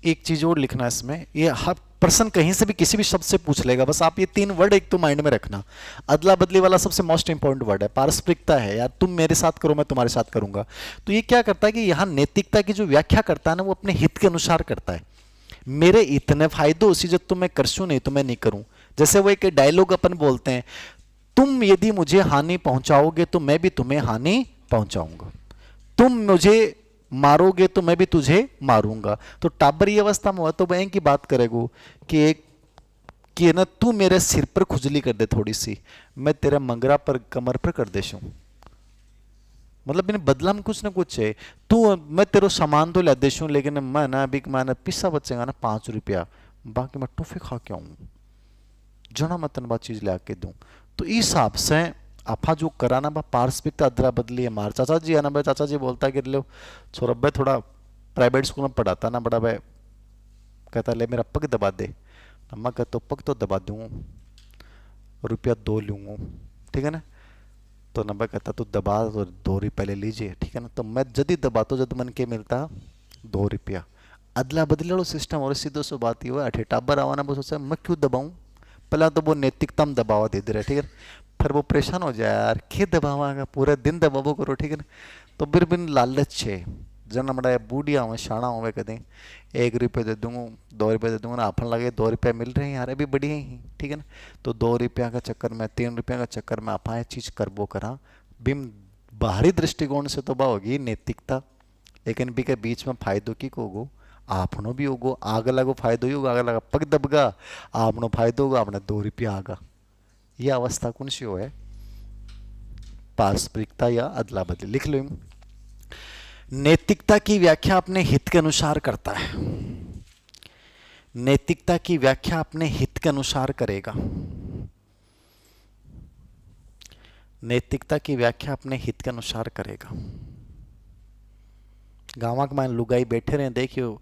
एक चीज और लिखना है इसमें, ये हर पर्सन कहीं से भी किसी भी शब्द से पूछ लेगा, बस आप ये तीन वर्ड एक तो माइंड में रखना। अदला बदली वाला सबसे मोस्ट इंपॉर्टेंट वर्ड है। पारस्परिकता है, यार तुम मेरे साथ करो मैं तुम्हारे साथ करूंगा। तो ये क्या करता है कि यहां नैतिकता की जो व्याख्या करता है ना, वो अपने हित के अनुसार करता है। मेरे इतने फायदे उसी जब तुम मैं करसूं, नहीं तो मैं नहीं करूं। जैसे वो एक डायलॉग अपन बोलते हैं, तुम यदि मुझे हानि पहुंचाओगे तो मैं भी तुम्हें हानि पहुंचाऊंगा, तुम मुझे मारोगे तो मैं भी तुझे मारूंगा। तो टाबर ये अवस्था में हुआ तो बैंक की बात करेगो कि एक कि ना तू मेरे सिर पर खुजली कर दे थोड़ी सी, मैं तेरा मंगरा पर कमर पर कर देशू। मतलब मैंने बदला में कुछ ना कुछ है, तू मैं तेरो सामान तो ला देशू, लेकिन मैं ना अभी मैंने पिस्सा बचेगा ना 5 रुपया, बाकी मैं टॉफी खा के आऊँ, जना मैं तन बात चीज ला के दूं। तो इस हिसाब से आपा जो कराना बा पारस्परिकता अदला बदली है। मार चाचा जी है ना भाई, चाचा जी बोलता कि लो छोरा भाई थोड़ा प्राइवेट स्कूल में पढ़ाता ना बड़ा भाई, कहता ले मेरा पग दबा दे। अम्मा कहता तो पग तो दबा दूँ, रुपया 2 लूँगा, ठीक है ना। तो नब्बे कहता तो दबा तो 2 रुपये ले लीजिए, ठीक है ना। तो मैं जदी दबा तो जद मन के मिलता 2 रुपया। अदला बदली वाला सिस्टम और सीधो सो बात ही हुआ, अठे टाबर आवाना वो सोचा मैं क्यों दबाऊँ, पहला तो वो नैतिकता में दबावा दे दे रहे, ठीक है। फिर वो परेशान हो जाए, यार क्या दबावागा, पूरे दिन दबावो करो, ठीक है ना। तो फिर बिन लालच है, जना बड़ा बूढ़िया हुए शाणा हुए कदें 1 रुपये दे दूंगा 2 रुपये दे दूंगा ना, आपन लगे 2 रुपये मिल रहे हैं यार अभी बढ़िया ही, ठीक है ना। तो 2 रुपया का चक्कर में 3 रुपया का चक्कर में आप चीज करबो करा बिम बाहरी दृष्टिकोण से तो बा होगी नैतिकता, लेकिन भी के बीच में फायदों की को गो आपनो भी होगो, आग लगो फायदो ही होगा, आग लगा पग दबगा आपनो फायदो होगा, आपने 2 रुपया आगा। यह अवस्था कौन सी हो है? पारस्परिकता या अदला बदली। लिख लो। नैतिकता की व्याख्या अपने हित के अनुसार करता है, नैतिकता की व्याख्या अपने हित के अनुसार करेगा, नैतिकता की व्याख्या अपने हित के अनुसार करेगा। गाँव के मान लुगाई बैठे रहे, देखियो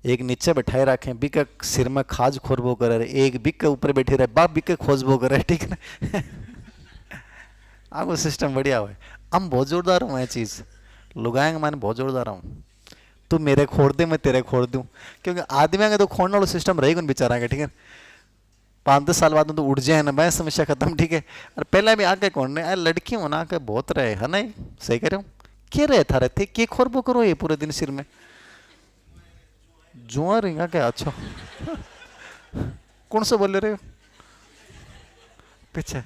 एक नीचे बैठाए रखे, बिक सिर में खाज खोरबो करे, एक बिक ऊपर बैठे रहे, बाप बिक खोजबो करे, ठीक है ना। आपको सिस्टम बढ़िया हुआ है। हम बहुत जोरदार हूँ, ये चीज लुगाएंगे माने बहुत जोरदार हूँ। तू मेरे खोड़ दे मैं तेरे खोड़ दूं, क्योंकि आदमी के तो खोड़ने वाला सिस्टम रहेगा बेचारा के, ठीक है। 5-10 साल बाद तो उड़ जाए ना, मैं समस्या खत्म, ठीक है। और पहले भी आके कौन ने अरे लड़की होना के बहुत रहे है ना, सही कह रहे हो, के रहे था रहते के खोरबो करो ये पूरे दिन सिर में जुआ रहेगा क्या? अच्छा कौन से बोल रहे हो पीछे?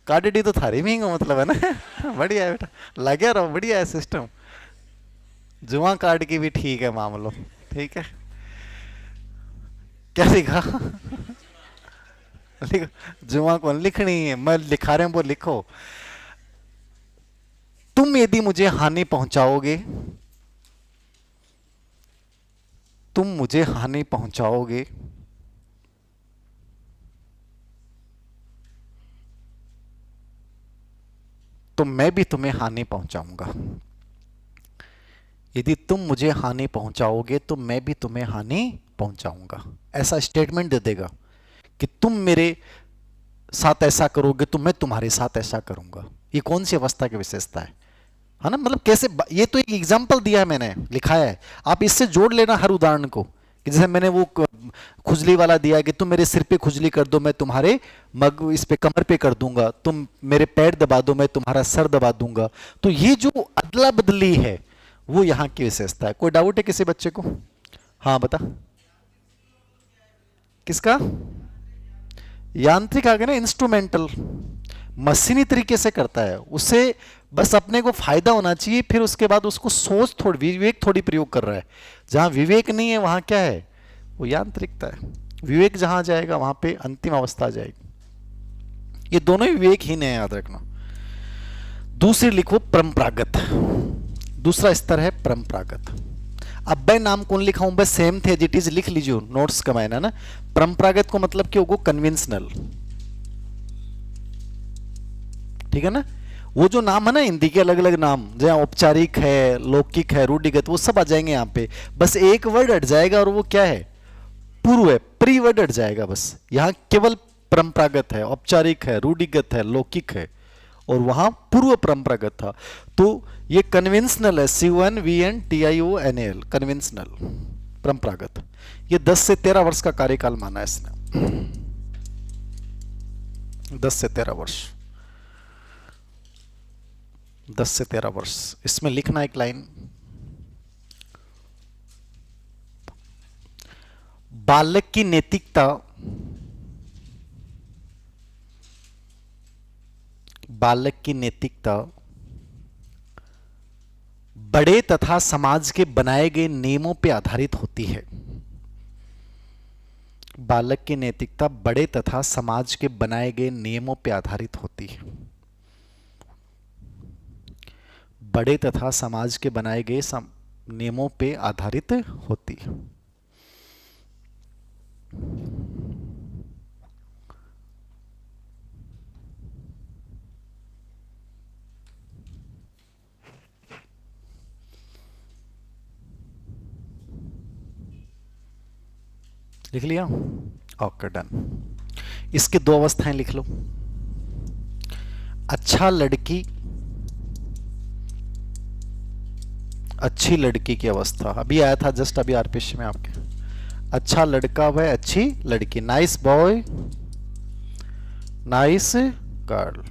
काडी तो थारी भी मतलब है ना बढ़िया है बेटा, लगे रहो, बढ़िया है सिस्टम। जुआ कार्ड की भी ठीक है मामलो, ठीक है। क्या लिखा लिखो, जुआ कौन लिखनी है, मैं लिखा रहे हैं वो लिखो। तुम यदि मुझे हानि पहुंचाओगे, तुम मुझे हानि पहुंचाओगे, तो मैं भी तुम्हें हानि पहुंचाऊंगा। यदि तुम मुझे हानि पहुंचाओगे तो मैं भी तुम्हें हानि पहुंचाऊंगा। ऐसा स्टेटमेंट दे देगा कि तुम मेरे साथ ऐसा करोगे तो मैं तुम्हारे साथ ऐसा करूंगा। ये कौन सी अवस्था की विशेषता है ना? मतलब कैसे, ये तो एक एग्जाम्पल दिया है मैंने, लिखाया है, आप इससे जोड़ लेना हर उदाहरण को। कि जैसे मैंने वो खुजली वाला दिया कि तुम मेरे सिर पे खुजली कर दो, मैं तुम्हारे मग इस पे कमर पे कर दूंगा, तुम मेरे पैर दबा दो, मैं तुम्हारा सर दबा दूंगा। तो ये जो अदला बदली है वो यहाँ की विशेषता है। कोई डाउट है किसी बच्चे को? हाँ बता। किसका? यांत्रिक आ गया ना, इंस्ट्रूमेंटल, मशीनी तरीके से करता है उसे, बस अपने को फायदा होना चाहिए, फिर उसके बाद उसको सोच थोड़ी, विवेक थोड़ी प्रयोग कर रहा है। जहां विवेक नहीं है वहां क्या है? वो यांत्रिकता है। विवेक जहां जाएगा वहां पे अंतिम अवस्था आ जाएगी। ये दोनों ही विवेकहीन है, याद रखना। दूसरी लिखो परंपरागत, दूसरा स्तर है परंपरागत। अब मैं नाम कौन लिखाऊं? बस सेम थे जिट इज लिख लीजिए नोट्स कमाए ना। परंपरागत को मतलब क्या होगा? कन्वेंशनल, ठीक है ना। वो जो नाम है ना हिंदी के अलग अलग नाम, जहाँ औपचारिक है, लौकिक है, रूढ़िगत, वो सब आ जाएंगे यहाँ पे। बस एक वर्ड हट जाएगा और वो क्या है? पूर्व है, प्री वर्ड हट जाएगा बस। यहाँ केवल परंपरागत है, औपचारिक है, रूढ़िगत है, लौकिक है, और वहां पूर्व परंपरागत था। तो ये कन्वेंशनल है, CONVENTIONAL, कन्वेंशनल, परंपरागत। ये 10 से 13 वर्ष का कार्यकाल माना है इसने, 10 से 13 वर्ष, 10 से 13 वर्ष। इसमें लिखना एक लाइन, बालक की नैतिकता, बालक की नैतिकता बड़े तथा समाज के बनाए गए नियमों पर आधारित होती है। बालक की नैतिकता बड़े तथा समाज के बनाए गए नियमों पर आधारित होती है। बड़े तथा समाज के बनाए गए नियमों पे आधारित होती है। लिख लिया? Okay done. इसके दो अवस्थाएं लिख लो। अच्छा लड़की, अच्छी लड़की की अवस्था अभी आया था जस्ट अभी आरपीएस में आपके। अच्छा लड़का व अच्छी लड़की, नाइस बॉय नाइस गर्ल।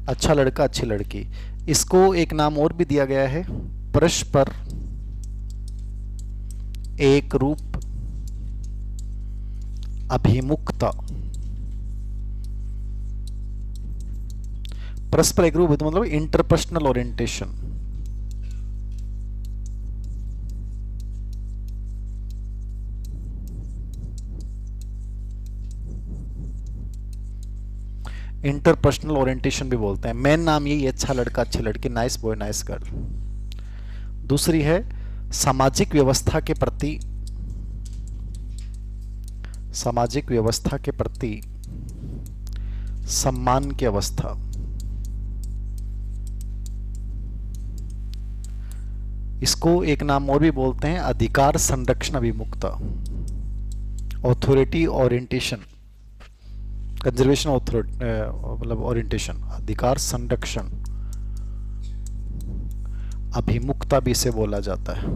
अच्छा लड़का अच्छी लड़की, इसको एक नाम और भी दिया गया है, परस्पर एक रूप अभिमुखता। परस्पर एक रूप मतलब इंटरपर्सनल ओरिएंटेशन। इंटरपर्सनल ओरिएंटेशन भी बोलते हैं। मेन नाम यही है, अच्छा लड़का अच्छी लड़की, नाइस बॉय नाइस गर्ल। दूसरी है सामाजिक व्यवस्था के प्रति, सामाजिक व्यवस्था के प्रति सम्मान की अवस्था। इसको एक नाम और भी बोलते हैं, अधिकार संरक्षण अभिमुखता, ऑथोरिटी ओरिएंटेशन, कंजर्वेशन मतलब ओरिएंटेशन, अधिकार संरक्षण अभिमुखता भी इसे बोला जाता है।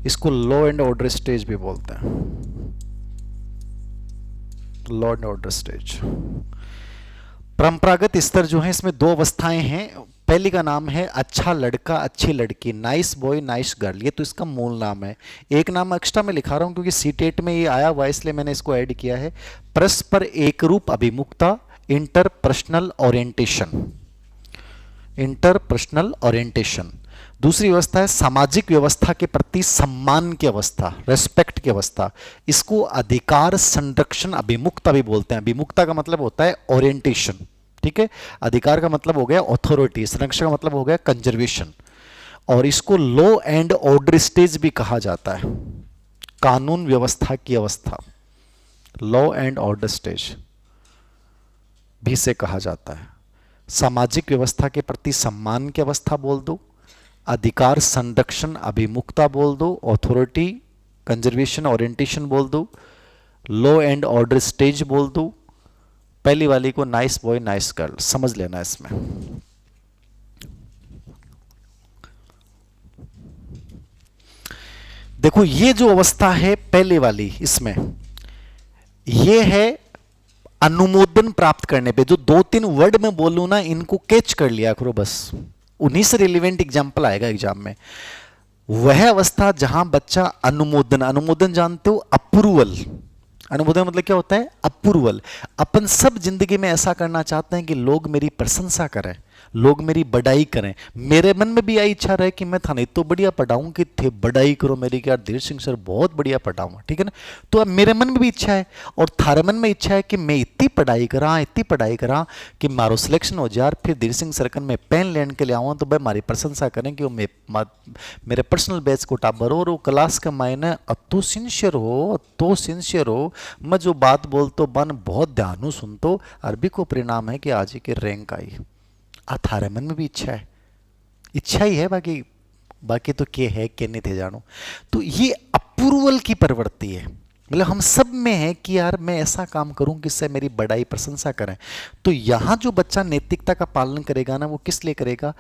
इसको लॉ एंड ऑर्डर स्टेज भी बोलते हैं, लॉ एंड ऑर्डर स्टेज। परंपरागत स्तर जो है इसमें दो अवस्थाएं हैं। पहली का नाम है अच्छा लड़का अच्छी लड़की, नाइस बॉय नाइस गर्ल, ये तो इसका मूल नाम है। एक नाम एक्स्ट्रा में लिखा रहा हूं क्योंकि सीटेट में ये आया हुआ है इसलिए मैंने इसको ऐड किया है। परस्पर एकरूप अभिमुखता, इंटरपर्सनल ओरिएंटेशन, इंटरपर्सनल ओरिएंटेशन। दूसरी व्यवस्था है सामाजिक व्यवस्था के प्रति सम्मान की अवस्था, रेस्पेक्ट की अवस्था। इसको अधिकार संरक्षण अभिमुखता भी बोलते हैं। अभिमुखता का मतलब होता है ओरिएंटेशन, ठीक है। अधिकार का मतलब हो गया अथॉरिटी, संरक्षण का मतलब हो गया कंजर्वेशन। और इसको लॉ एंड ऑर्डर स्टेज भी कहा जाता है, कानून व्यवस्था की अवस्था, लॉ एंड ऑर्डर स्टेज भी से कहा जाता है। सामाजिक व्यवस्था के प्रति सम्मान की अवस्था बोल दो, अधिकार संरक्षण अभिमुखता बोल दो, अथॉरिटी कंजर्वेशन ओरिएंटेशन बोल दो, लॉ एंड ऑर्डर स्टेज बोल दो। पहली वाली को नाइस बॉय नाइस गर्ल समझ लेना इसमें। देखो ये जो अवस्था है पहले वाली, इसमें ये है अनुमोदन प्राप्त करने पे। जो दो तीन वर्ड मैं बोलूं ना, इनको कैच कर लिया करो बस, उन्हीं से रिलेवेंट एग्जाम्पल आएगा एग्जाम में। वह अवस्था जहां बच्चा अनुमोदन, अनुमोदन जानते हो अप्रूवल, अनुमोदन मतलब क्या होता है अप्रूवल। अपन सब जिंदगी में ऐसा करना चाहते हैं कि लोग मेरी प्रशंसा करें, लोग मेरी बड़ाई करें। मेरे मन में भी यही इच्छा रहे कि मैं थाने तो बढ़िया पढ़ाऊं कि थे बड़ाई करो मेरी कि यार धीर सिंह सर बहुत बढ़िया पढ़ाऊंगा, ठीक है ना। तो अब मेरे मन में भी इच्छा है और थारे मन में इच्छा है कि मैं इतनी पढ़ाई करा कि मारो सिलेक्शन हो जाए, फिर धीर सिंह सर कन मैं पेन लेने के लिए आऊँ तो भाई मारी प्रशंसा करें कि वो मेरे पर्सनल बैच को टाबर हो और वो क्लास के मायने अतो सिंसियर हो। मैं जो बात बोलतो बन बहुत ध्यान सुनतो, अरबी को परिणाम है कि आज ही के रैंक आई। थारे मन में भी इच्छा है, इच्छा ही है, बाकी बाकी तो क्या है क्या नहीं थे जानो। तो ये अप्रूवल की प्रवृत्ति है, मतलब हम सब में है कि यार मैं ऐसा काम करूं कि इससे मेरी बड़ाई प्रशंसा करें। तो यहां जो बच्चा नैतिकता का पालन करेगा ना, वो किस लिए करेगा,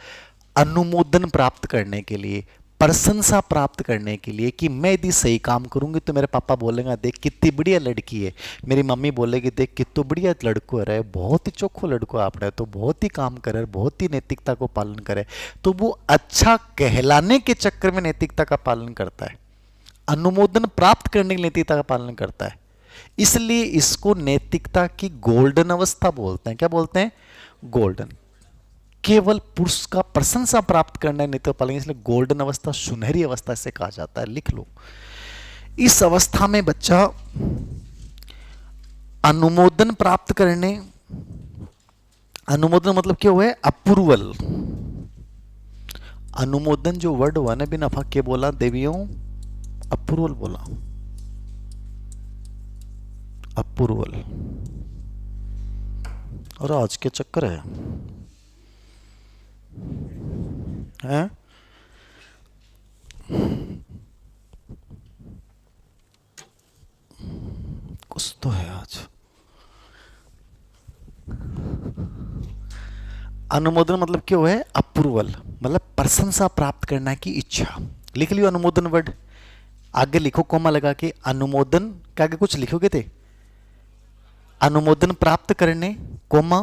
अनुमोदन प्राप्त करने के लिए, प्रशंसा प्राप्त करने के लिए कि मैं यदि सही काम करूंगी तो मेरे पापा बोलेंगे देख कितनी बढ़िया लड़की है, मेरी मम्मी बोलेगी देख कितना बढ़िया लड़को है, बहुत ही चोखो लड़को आपने, तो बहुत ही काम करे, बहुत ही नैतिकता को पालन करे। तो वो अच्छा कहलाने के चक्कर में नैतिकता का पालन करता है, अनुमोदन प्राप्त करने की नैतिकता का पालन करता है। इसलिए इसको नैतिकता की गोल्डन अवस्था बोलते हैं। क्या बोलते हैं, गोल्डन। केवल पुरुष का प्रशंसा प्राप्त करना नहीं तो पालेंगे, इसलिए गोल्डन अवस्था, सुनहरी अवस्था से कहा जाता है, लिख लो। इस अवस्था में बच्चा अनुमोदन प्राप्त करने, अनुमोदन मतलब क्या हुआ है अप्रूवल। अनुमोदन जो वर्ड हुआ ना बिना फक के बोला देवियों, अप्रूवल बोला, अप्रूवल। और आज के चक्कर है कुछ तो है आज। अनुमोदन मतलब क्या है अप्रूवल, मतलब प्रशंसा प्राप्त करना की इच्छा। लिख लियो अनुमोदन वर्ड, आगे लिखो कोमा लगा के, अनुमोदन के आगे कुछ लिखोगे थे, अनुमोदन प्राप्त करने कोमा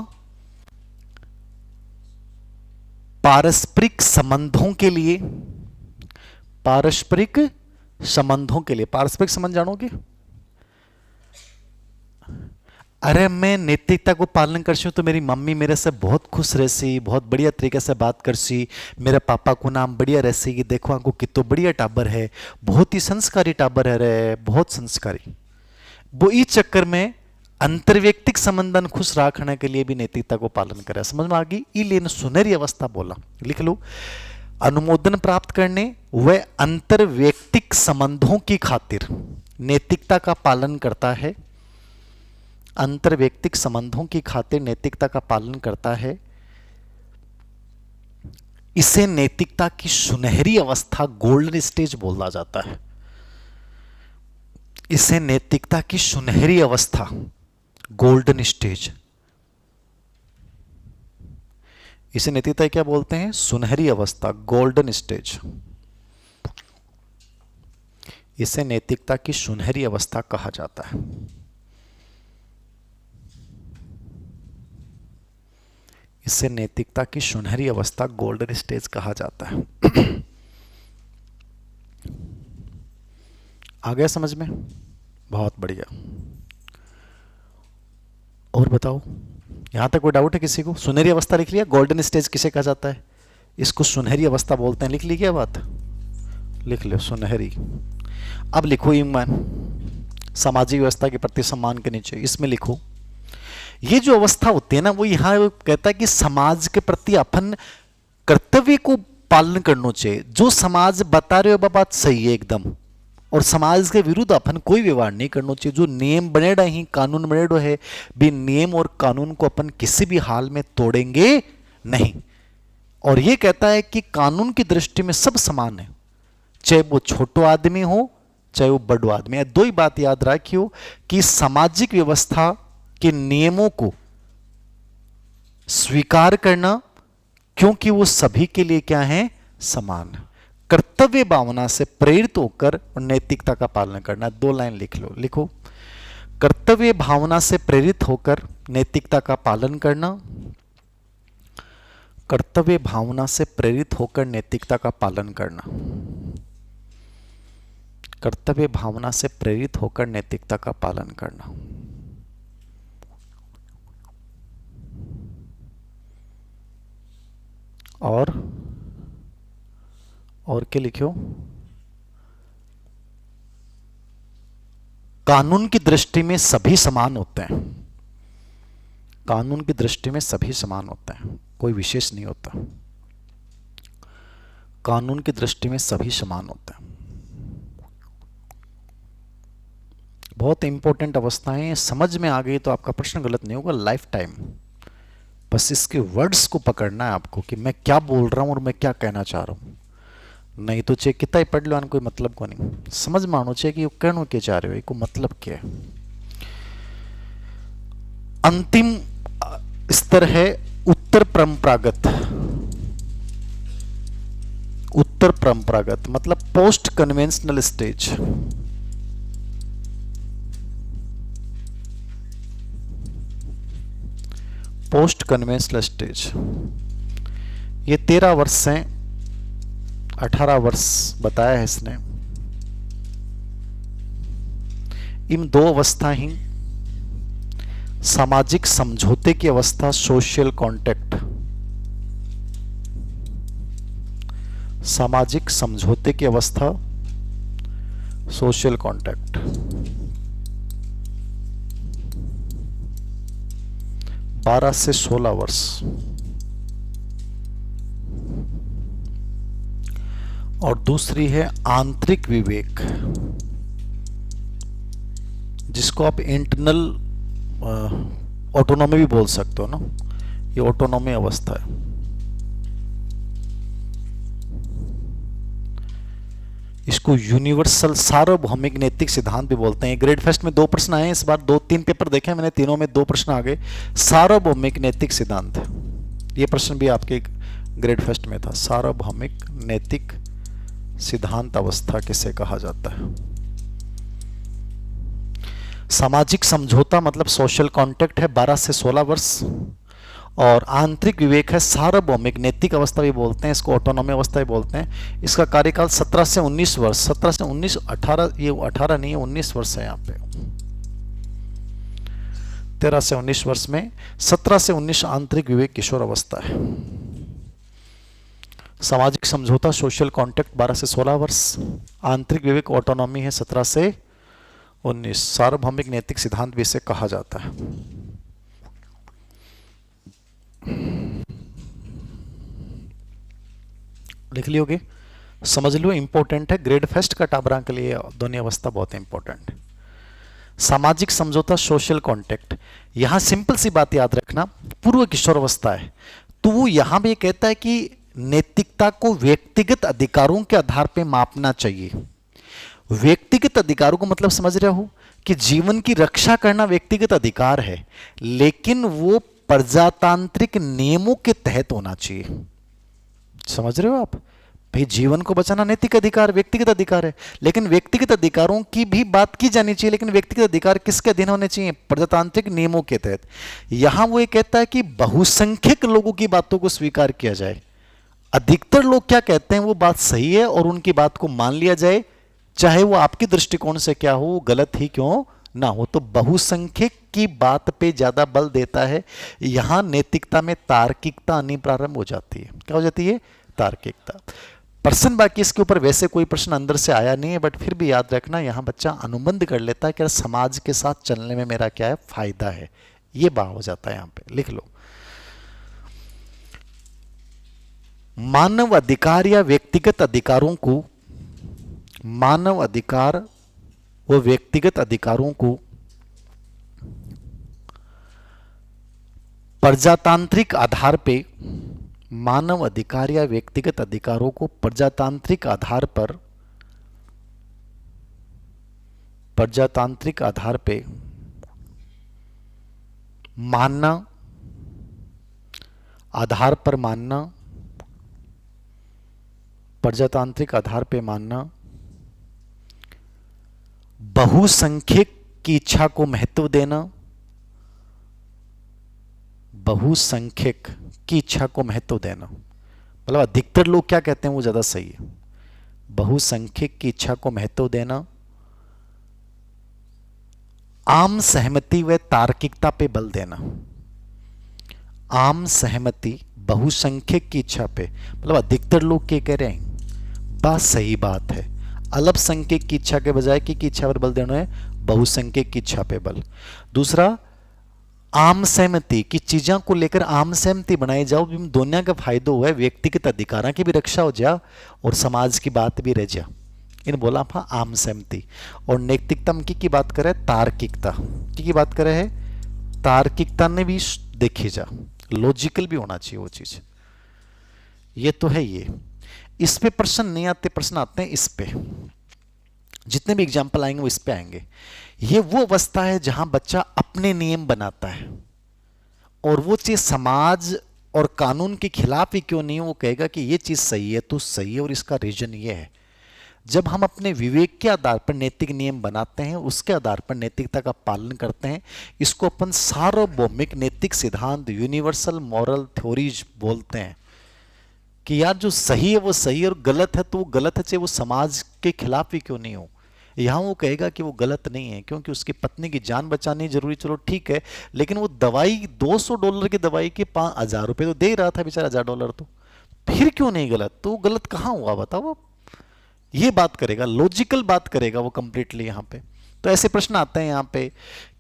पारस्परिक संबंधों के लिए, पारस्परिक संबंधों के लिए, पारस्परिक संबंध जानोगे। अरे मैं नैतिकता को पालन करती हूँ तो मेरी मम्मी मेरे से बहुत खुश रहसी, बहुत बढ़िया तरीके से बात करसी, मेरे पापा को नाम बढ़िया रहसी कि देखो आपको कितो बढ़िया टाबर है, बहुत ही संस्कारी टाबर है रे, बहुत संस्कारी। वो इस चक्कर में अंतर्व्यक्तिक संबंधन खुश रखने के लिए भी नैतिकता को पालन करे। समझ में आ गई, इलेन सुनहरी अवस्था बोला, लिख लो। अनुमोदन प्राप्त करने व अंतर्व्यक्तिक संबंधों की खातिर नैतिकता का पालन करता है, अंतर्व्यक्तिक संबंधों की खातिर नैतिकता का पालन करता है। इसे नैतिकता की सुनहरी अवस्था गोल्डन स्टेज बोला जाता है। इसे नैतिकता की सुनहरी अवस्था गोल्डन स्टेज, इसे नैतिकता क्या बोलते हैं, सुनहरी अवस्था गोल्डन स्टेज। इसे नैतिकता की सुनहरी अवस्था कहा जाता है। इसे नैतिकता की सुनहरी अवस्था, गोल्डन स्टेज कहा जाता है। आ गया समझ में? बहुत बढ़िया। और बताओ, यहां तक कोई डाउट है किसी को? सुनहरी अवस्था लिख लिया? गोल्डन स्टेज किसे कहा जाता है? इसको सुनहरी अवस्था बोलते हैं। लिख ली क्या बात? लिख लो सुनहरी। अब लिखो ईमान, सामाजिक व्यवस्था के प्रति सम्मान के नीचे इसमें लिखो, ये जो अवस्था होती है ना, वो यहां कहता है कि समाज के प्रति अपन कर्तव्य को पालन करना चाहिए। जो समाज बता रहे हो बात सही है एकदम, और समाज के विरुद्ध अपन कोई व्यवहार नहीं करना चाहिए। जो नियम बने रहे, कानून बने रहे है, भी नियम और कानून को अपन किसी भी हाल में तोड़ेंगे नहीं। और ये कहता है कि कानून की दृष्टि में सब समान है, चाहे वो छोटो आदमी हो चाहे वो बड़ो आदमी है। दो ही बात याद रखियो कि सामाजिक व्यवस्था के नियमों को स्वीकार करना, क्योंकि वो सभी के लिए क्या है? समान। कर्तव्य भावना से प्रेरित होकर नैतिकता का पालन करना। दो लाइन लिख लो, लिखो, कर्तव्य भावना से प्रेरित होकर नैतिकता का पालन करना। कर्तव्य भावना से प्रेरित होकर नैतिकता का पालन करना। कर्तव्य भावना से प्रेरित होकर नैतिकता का पालन करना। और क्या लिखो? कानून की दृष्टि में सभी समान होते हैं। कानून की दृष्टि में सभी समान होते हैं, कोई विशेष नहीं होता। कानून की दृष्टि में सभी समान होते हैं। बहुत इंपॉर्टेंट अवस्थाएं, समझ में आ गई तो आपका प्रश्न गलत नहीं होगा लाइफ टाइम। बस इसके वर्ड्स को पकड़ना है आपको कि मैं क्या बोल रहा हूं और मैं क्या कहना चाह रहा हूं। नहीं तो चाहे कितना ही पढ़ लो, कोई मतलब को नहीं। समझ में आना चाहिए कि वो कहना क्या चाह रहे हो, को मतलब क्या है। अंतिम स्तर है उत्तर परंपरागत। उत्तर परंपरागत मतलब post conventional stage. Post conventional stage ये 13 वर्ष से 18 वर्ष बताया है इसने। इन दो अवस्था ही सामाजिक समझौते की अवस्था, सोशल कॉन्टैक्ट, सामाजिक समझौते की अवस्था, सोशल कॉन्टैक्ट, 12 से 16 वर्ष। और दूसरी है आंतरिक विवेक, जिसको आप इंटरनल ऑटोनॉमी भी बोल सकते हो ना। ये ऑटोनॉमी अवस्था है। इसको यूनिवर्सल सार्वभौमिक नैतिक सिद्धांत भी बोलते हैं। ग्रेड फर्स्ट में 2 प्रश्न आए इस बार, 2-3 पेपर देखे मैंने, तीनों में 2 प्रश्न आ गए। सार्वभौमिक नैतिक सिद्धांत, ये प्रश्न भी आपके ग्रेड फर्स्ट में था। सार्वभौमिक नैतिक सिद्धांत अवस्था किसे कहा जाता है? सामाजिक समझौता मतलब सोशल कॉन्टैक्ट है 12 से 16 वर्ष। और आंतरिक विवेक है सार्वभौमिक नैतिक अवस्था भी बोलते हैं, इसको ऑटोनॉमी अवस्था भी बोलते हैं। इसका कार्यकाल 17 से 19 वर्ष, 17 से 19, 18, ये 18 नहीं है 19 वर्ष है यहाँ पे। 13 से 19 वर्ष में 17 से 19 आंतरिक विवेक किशोर अवस्था है। सामाजिक समझौता सोशल कॉन्टैक्ट 12 से 16 वर्ष, आंतरिक विवेक ऑटोनॉमी है 17 से 19। सार्वभौमिक नैतिक सिद्धांत भी इसे कहा जाता है। लिख लियोगे? समझ लो, इंपॉर्टेंट है। ग्रेड फर्स्ट का टाबरा के लिए दोनों अवस्था बहुत इंपॉर्टेंट है। सामाजिक समझौता सोशल कॉन्टैक्ट, यहां सिंपल सी बात याद रखना, पूर्व किशोर अवस्था है। तो वो यहां भी कहता है कि नैतिकता को व्यक्तिगत अधिकारों के आधार पर मापना चाहिए। व्यक्तिगत अधिकारों को मतलब समझ रहे हो कि जीवन की रक्षा करना व्यक्तिगत अधिकार है, लेकिन वो प्रजातांत्रिक नियमों के तहत होना चाहिए। समझ रहे हो आप? भाई जीवन को बचाना नैतिक अधिकार, व्यक्तिगत अधिकार है, लेकिन व्यक्तिगत अधिकारों की भी बात की जानी चाहिए, लेकिन व्यक्तिगत अधिकार किसके अधीन होने चाहिए? प्रजातांत्रिक नियमों के तहत। यहां वो ये कहता है कि बहुसंख्यक लोगों की बातों को स्वीकार किया जाए। अधिकतर लोग क्या कहते हैं वो बात सही है और उनकी बात को मान लिया जाए, चाहे वो आपके दृष्टिकोण से क्या हो, गलत ही क्यों ना हो। तो बहुसंख्यक की बात पे ज्यादा बल देता है। यहां नैतिकता में तार्किकता आनी प्रारंभ हो जाती है। क्या हो जाती है? तार्किकता। प्रश्न बाकी इसके ऊपर वैसे कोई प्रश्न अंदर से आया नहीं है, बट फिर भी याद रखना, यहां बच्चा अनुबंध कर लेता है कि समाज के साथ चलने में मेरा क्या है, फायदा है। ये बात हो जाता है, यहां पे लिख लो। मानव अधिकार या व्यक्तिगत अधिकारों को, मानव अधिकार व व्यक्तिगत अधिकारों को प्रजातांत्रिक आधार पे, मानव अधिकार या व्यक्तिगत अधिकारों को प्रजातांत्रिक आधार पर, प्रजातांत्रिक आधार पे मानना, आधार पर मानना, प्रजातांत्रिक आधार पे मानना, बहुसंख्यक की इच्छा को महत्व देना, बहुसंख्यक की इच्छा को महत्व देना, मतलब अधिकतर लोग क्या कहते हैं वो ज्यादा सही है। बहुसंख्यक की इच्छा को महत्व देना, आम सहमति व तार्किकता पे बल देना। आम सहमति, बहुसंख्यक की इच्छा पे, मतलब अधिकतर लोग क्या कह रहे हैं, बात सही बात है। अल्पसंख्यक की इच्छा के बजाय की इच्छा पर बल देना है, बहुसंख्यक की इच्छा पे बल। दूसरा, आम सहमति की चीजों को लेकर आम सहमति बनाई जाओ, दोनों का फायदा हुआ है, व्यक्तिगत अधिकारों की भी रक्षा हो जा और समाज की बात भी रह जा। इन बोला था आम सहमति। और नैतिकता की बात करे, तार्किकता की बात करे है, तार्किकता ने भी देखी जा, लॉजिकल भी होना चाहिए वो चीज। ये तो है। ये इस पे प्रश्न नहीं आते, प्रश्न आते हैं इस पे। जितने भी एग्जाम्पल आएंगे वो इस पे आएंगे। ये वो अवस्था है जहां बच्चा अपने नियम बनाता है और वो चीज समाज और कानून के खिलाफ ही क्यों नहीं हो, वो कहेगा कि ये चीज सही है तो सही है और इसका रीजन ये है। जब हम अपने विवेक के आधार पर नैतिक नियम बनाते हैं, उसके आधार पर नैतिकता का पालन करते हैं, इसको अपन सार्वभौमिक नैतिक सिद्धांत, यूनिवर्सल मॉरल थ्योरीज बोलते हैं। कि यार जो सही है वो सही है और गलत है तो वो गलत है, चाहे वो समाज के खिलाफ ही क्यों नहीं हो। यहां वो कहेगा कि वो गलत नहीं है क्योंकि उसकी पत्नी की जान बचानी जरूरी, चलो ठीक है, लेकिन वो दवाई $200 की दवाई के 5,000 रुपए तो दे रहा था बेचारा, $1,000 तो फिर क्यों नहीं गलत, तो वो गलत कहां हुआ बताओ। ये बात करेगा, लॉजिकल बात करेगा वो कंप्लीटली यहां पे। तो ऐसे प्रश्न आते हैं यहां पे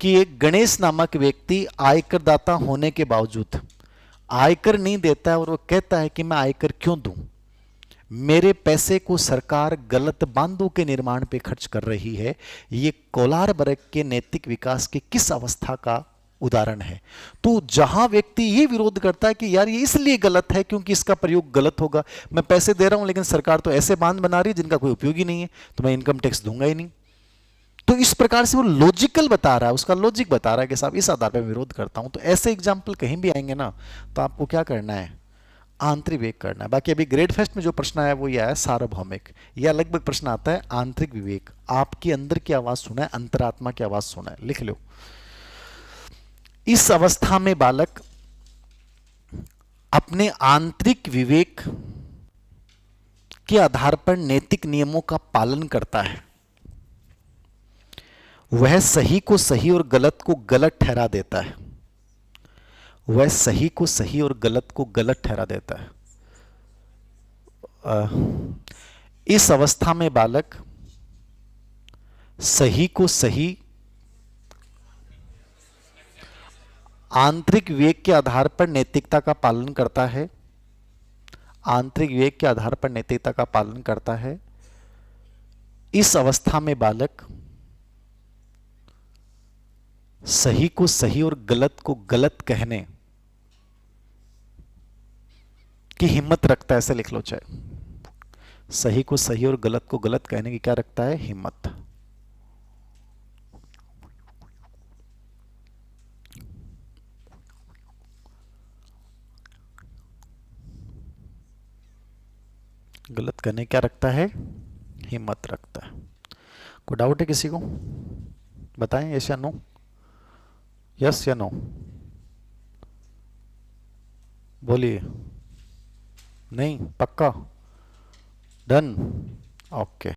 कि एक गणेश नामक व्यक्ति आयकरदाता होने के बावजूद आयकर नहीं देता है और वो कहता है कि मैं आयकर क्यों दूं, मेरे पैसे को सरकार गलत बांधों के निर्माण पे खर्च कर रही है। ये कोलार वर्ग के नैतिक विकास की किस अवस्था का उदाहरण है। तो जहां व्यक्ति ये विरोध करता है कि यार ये इसलिए गलत है क्योंकि इसका प्रयोग गलत होगा, मैं पैसे दे रहा हूं लेकिन सरकार तो ऐसे बांध बना रही है जिनका कोई उपयोग ही नहीं है, तो मैं इनकम टैक्स दूंगा ही नहीं। तो इस प्रकार से वो लॉजिकल बता रहा है, उसका लॉजिक बता रहा है कि साहब इस आधार पर विरोध करता हूं। तो ऐसे एग्जाम्पल कहीं भी आएंगे ना, तो आपको क्या करना है, आंतरिक विवेक करना है। बाकी अभी ग्रेड फेस्ट में जो प्रश्न आया वो यह है सार्वभौमिक, या लगभग प्रश्न आता है आंतरिक विवेक, आपकी अंदर की आवाज सुना है, अंतरात्मा की आवाज सुना है, लिख लो। इस अवस्था में बालक अपने आंतरिक विवेक के आधार पर नैतिक नियमों का पालन करता है। वह सही को सही और गलत को गलत ठहरा देता है। वह सही को सही और गलत को गलत ठहरा देता है। इस अवस्था में बालक सही को सही, आंतरिक विवेक के आधार पर नैतिकता का पालन करता है। आंतरिक विवेक के आधार पर नैतिकता का पालन करता है। इस अवस्था में बालक सही को सही और गलत को गलत कहने की हिम्मत रखता है, ऐसे लिख लो चाहे। सही को सही और गलत को गलत कहने की क्या रखता है, हिम्मत। गलत करने क्या रखता है? हिम्मत रखता है। कोई डाउट है किसी को? बताएं यस या नो। यस या नो बोलिए। नहीं, पक्का? डन। ओके।